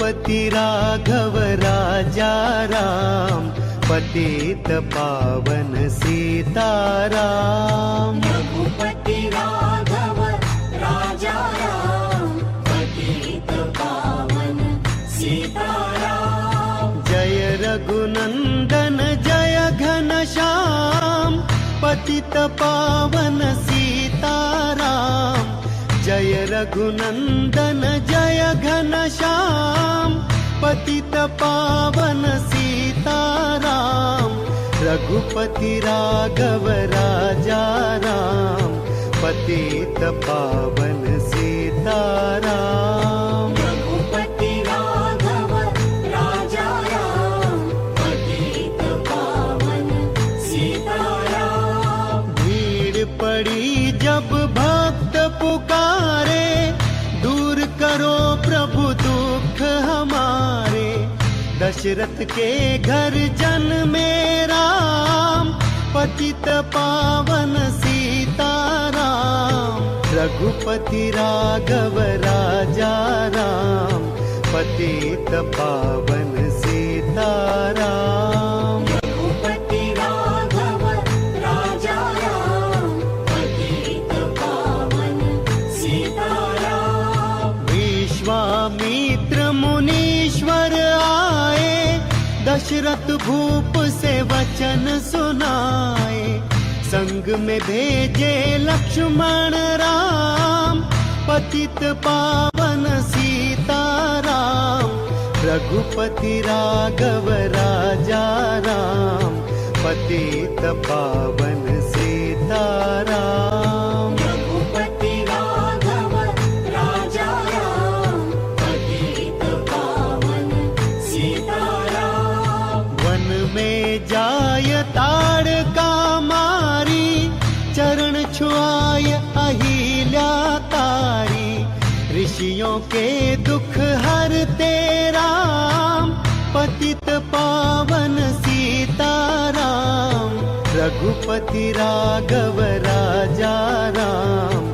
रघुपति राघव राजा राम, पतित पावन सीताराम। रघुपति राघव राजा राम, पतित पावन सीताराम। जय रघुनंदन जय घनश्याम, पतित पावन सीताराम। जय रघुनंदन जय घनश्याम, पतित पावन सीताराम। रघुपति राघव राजा राम, पतित पावन सीताराम। रघुपति राघव राजा राम, पतित पावन सीताराम। भीड़ पड़ी जब भक्त पुकारे, दूर करो प्रभु दुख हमारे। दशरथ के घर जन में राम, पतित पावन सीताराम। रघुपति राघव राजा राम, पतित पावन सीताराम। रघुपति राघव राजा राम, पतित पावन सीताराम। विश्वामित्र मुनीश्वर आए, दशरथ भूप से वचन सुनाए। संग में भेजे लक्ष्मण राम, पतित पावन सीताराम। रघुपति राघव राजा राम, पतित पावन सीताराम। रघुपति राघव राजा राम, पतित पावन सीताराम। वन में जाय ताड़का मारी, चरण छुआय अहिल्या तारी। ऋषियों के दुख हरते राम, पतित पावन सीताराम। रघुपति राघव राजा राम,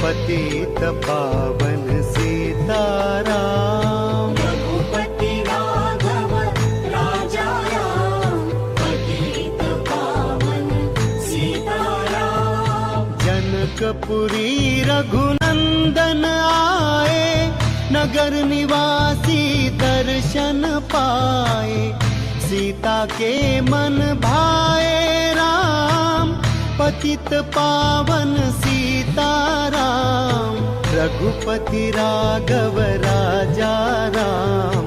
पतित पावन सीताराम। रघुपति राघव राजा राम, पतित पावन सीताराम। जनकपुरी रघुनंदन आए, नगर निवासी दर्शन पाए। सीता के मन भाए राम, पतित पावन सीताराम। रघुपति राघव राजा राम,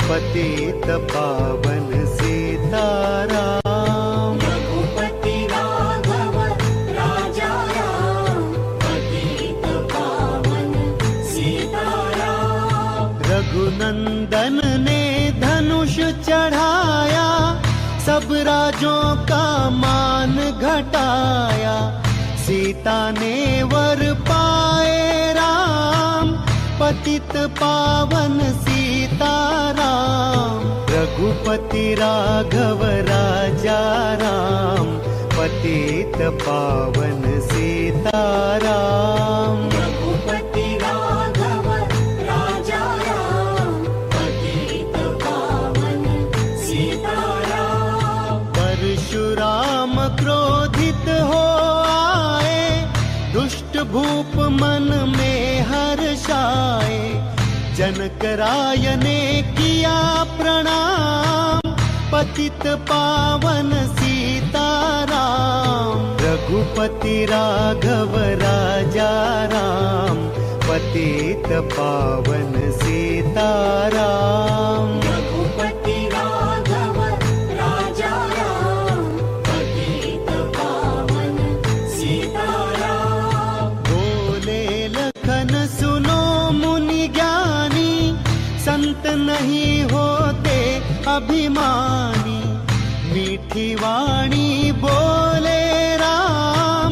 पतित पावन सीताराम। रघुपति राघव राजा राम, पतित पावन सीताराम। रघुनंदन ने धनुष चढ़ाया, सब राजों का मान घटाया। सीता ने वर पाए राम, पतित पावन सीताराम। रघुपति राघव राजा राम, पतित पावन सीताराम। रघुपति राघव राजा राम, पतित पावन सीताराम। परशुराम क्रोधित हो आए, दुष्ट भूप मन में हर्षाए। जनक राय ने किया प्रणाम, पतित पावन सीताराम। रघुपति राघव राजा राम, पतित पावन सीताराम। रघुपति राघव राजा राम, पतित पावन सीताराम। बोले लखन सुनो मुनि ज्ञानी, संत नहीं होते अभिमानी। मीठी वाणी बोले राम,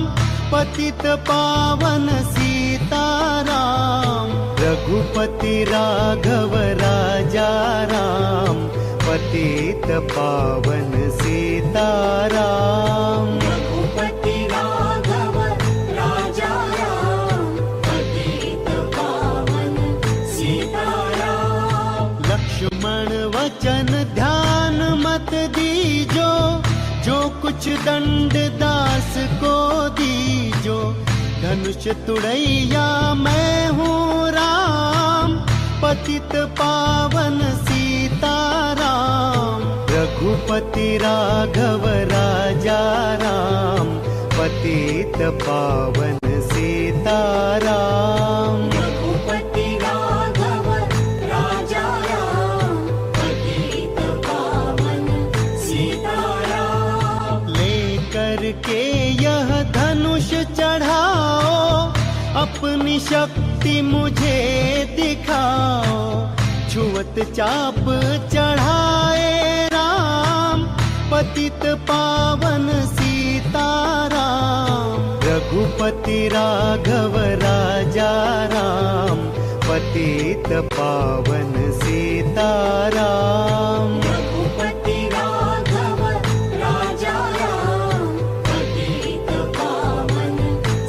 पतित पावन सीताराम। रघुपति राघव राजा राम, पतित पावन सीताराम। रघुपति राघव राजा राम, पतित पावन सीताराम। लक्ष्मण कुछ दंड दास को दीजो, धनुष तुड़ैया मैं हूँ राम, पतित पावन सीताराम। रघुपति राघव राजा राम, पतित पावन सीताराम। रघुपति राघव राजा राम, पतित पावन सीताराम। लेकर के यह धनुष चढ़ाओ, अपनी शक्ति मुझे दिखाओ, छुअत चाप चढ़ाए राम, पतित पावन सीताराम। रघुपति राघव राजा राम, पतित पावन सीताराम। रघुपति राघव राजा राम, पतित पावन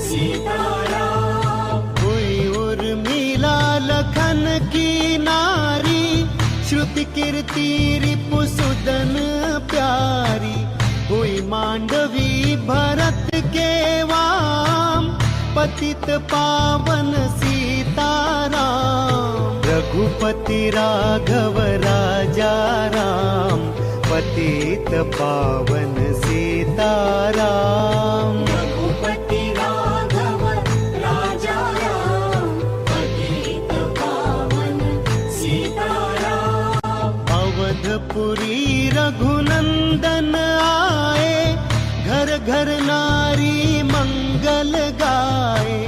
सीताराम। हुई उर्मिला लखन की नारी, श्रुति कीर्ति रिपुसुदन प्यारी। हुई मांडवी भरत के वाम, पतित पावन सीताराम। रघुपति राघव राजा राम, पतित पावन सीताराम। रघुपति राघव राजा राम, पतित पावन सीताराम। अवधपुरी रघुनंदन आए, घर घर नारी मंगल गाए।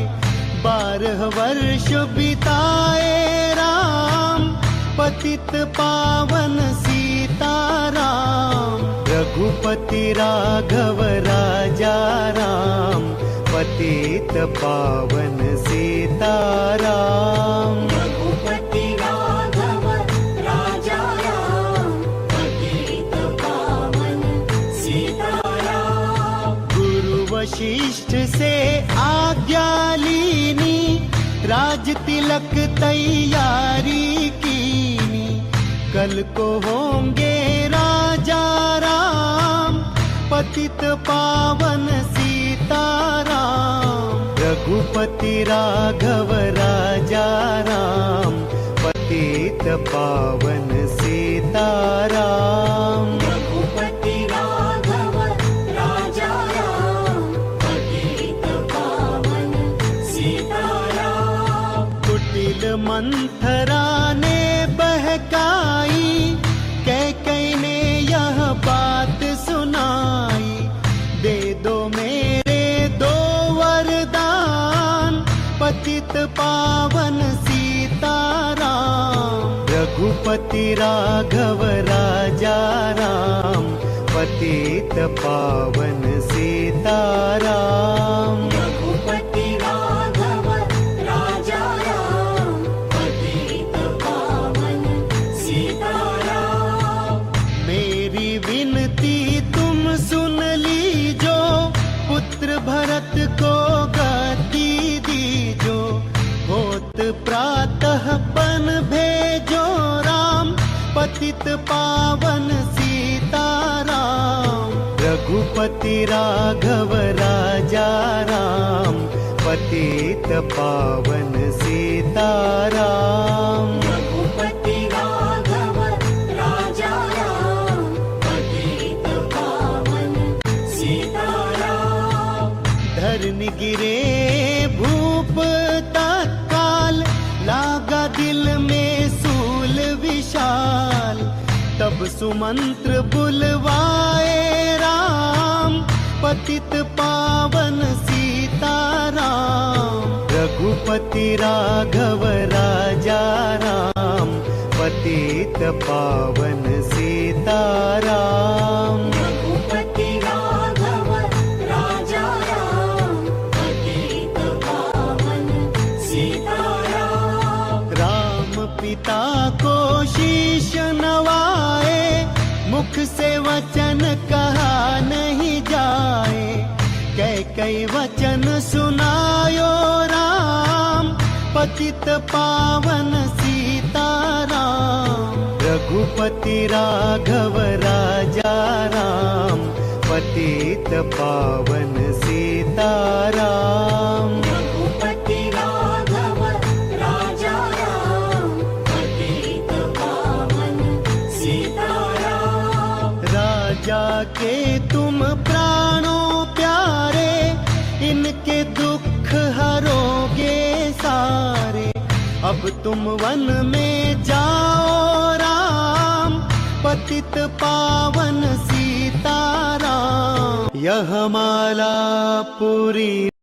12 वर्ष बिताए राम, पतित पावन सीताराम। रघुपति राघव राजा राम, पतित पावन सीताराम। रघुपति राघव राजा राम, पतित पावन सीताराम। गुरु वशिष्ठ से आज्ञा लीनी, राज तिलक तैयारी कीनी। कल को होंगे राजा राम, पतित पावन सीताराम। रघुपति राघव राजा राम, पतित पावन सीताराम। रघुपति राघव राजा राम, पतित पावन सीताराम। कुटिल मंथरा ने बहकाई, कैकेयी ने यह बात सुनाई। दे दो मेरे 2 वरदान, पतित पावन सीताराम। रघुपति राघव राजा राम, पतित पावन सीताराम। रघुपति राघव राजा राम, पतित पावन सीताराम। मेरी विनती तुम सुन लीजो, पुत्र भरत को गति दीजो। होत प्रातः पन भेजो राम, पतित पावन सीताराम। रघुपति राघव राजा राम, पतित पावन सीताराम। रघुपति राघव राजा राम, पतित पावन सीताराम। धरनी गिरे भूप तत्काल, लागा दिल में सूल विशाल। तब सुमंत्र बुलवाए राम, पतित पावन सीताराम। रघुपति राघव राजा राम, पतित पावन सीताराम। रघुपति राघव राजा राम, पतित पावन सीताराम। राम पिता को शीश नवाए, मुख से वचन कहा नहीं जाए। कैकेयी वचन सुनायो राम, पतित पावन सीताराम। रघुपति राघव राजा राम, पतित पावन सीताराम। रघुपति राघव राजा राम, पतित पावन सीताराम। राजा के तुम प्राणों प्यारे, इनके दुख हरोगे सारे। अब तुम वन में जाओ राम, पतित पावन सीताराम। यह माला पूरी